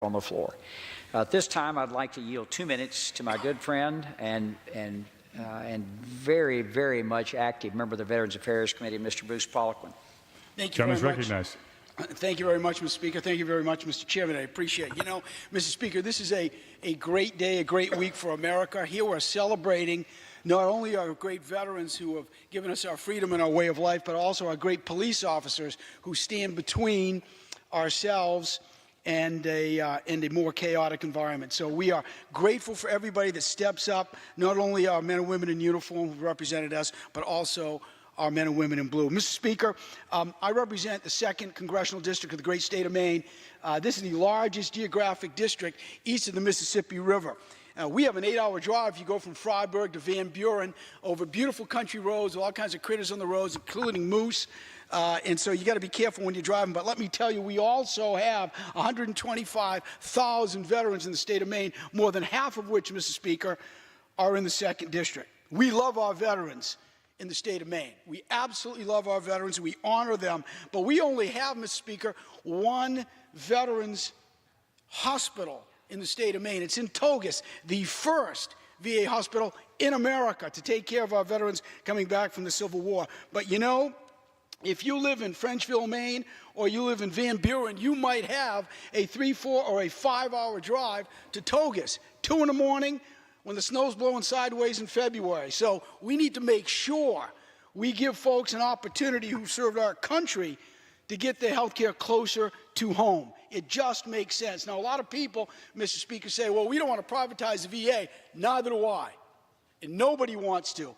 on the floor. At this time, I'd like to yield 2 minutes to my good friend and very, very much active member of the Veterans Affairs Committee, Mr. Bruce Poliquin. Thank you very much. Recognized. Thank you very much, Mr. Speaker. Thank you very much, Mr. Chairman. I appreciate it. You know, Mr. Speaker, this is a great day, a great week for America. Here we're celebrating not only our great veterans who have given us our freedom and our way of life, but also our great police officers who stand between ourselves and a more chaotic environment. So we are grateful for everybody that steps up, not only our men and women in uniform who represented us, but also our men and women in blue. Mr. Speaker, I represent the 2nd Congressional District of the great state of Maine. This is the largest geographic district east of the Mississippi River. We have an 8-hour drive. You go from Freiburg to Van Buren over beautiful country roads, all kinds of critters on the roads, including moose. And so you got to be careful when you're driving. But let me tell you, we also have 125,000 veterans in the state of Maine, more than half of which, Mr. Speaker, are in the 2nd District. We love our veterans in the state of Maine. We absolutely love our veterans. We honor them. But we only have, Mr. Speaker, one veterans hospital in the state of Maine. It's in Togus, the first VA hospital in America to take care of our veterans coming back from the Civil War. But you know, if you live in Frenchville, Maine, or you live in Van Buren, you might have a 3, 4, or a 5-hour drive to Togus, 2 in the morning when the snow's blowing sideways in February. So we need to make sure we give folks an opportunity who served our country to get their health care closer to home. It just makes sense. Now, a lot of people, Mr. Speaker, say, well, we don't want to privatize the VA. Neither do I. And nobody wants to.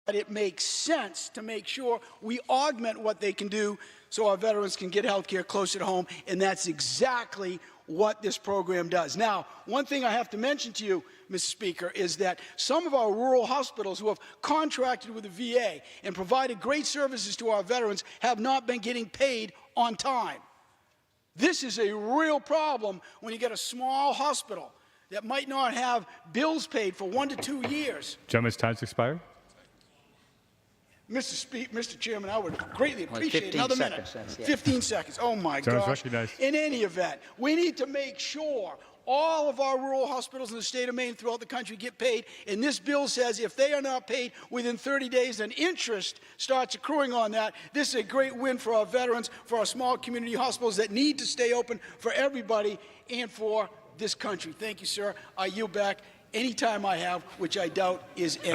But it makes sense to make sure we augment what they can do so our veterans can get health care closer to home, and that's exactly what this program does. Now, one thing I have to mention to you, Mr. Speaker, is that some of our rural hospitals who have contracted with the VA and provided great services to our veterans have not been getting paid on time. This is a real problem when you get a small hospital that might not have bills paid for 1 to 2 years. Gentleman's time's expired. Mr. Chairman, I would greatly appreciate another minute. Seconds, yeah. 15 seconds. Oh, my gosh. Recognized. In any event, we need to make sure all of our rural hospitals in the state of Maine throughout the country get paid. And this bill says if they are not paid within 30 days, then interest starts accruing on that. This is a great win for our veterans, for our small community hospitals that need to stay open for everybody and for this country. Thank you, sir. I yield back any time I have, which I doubt is any.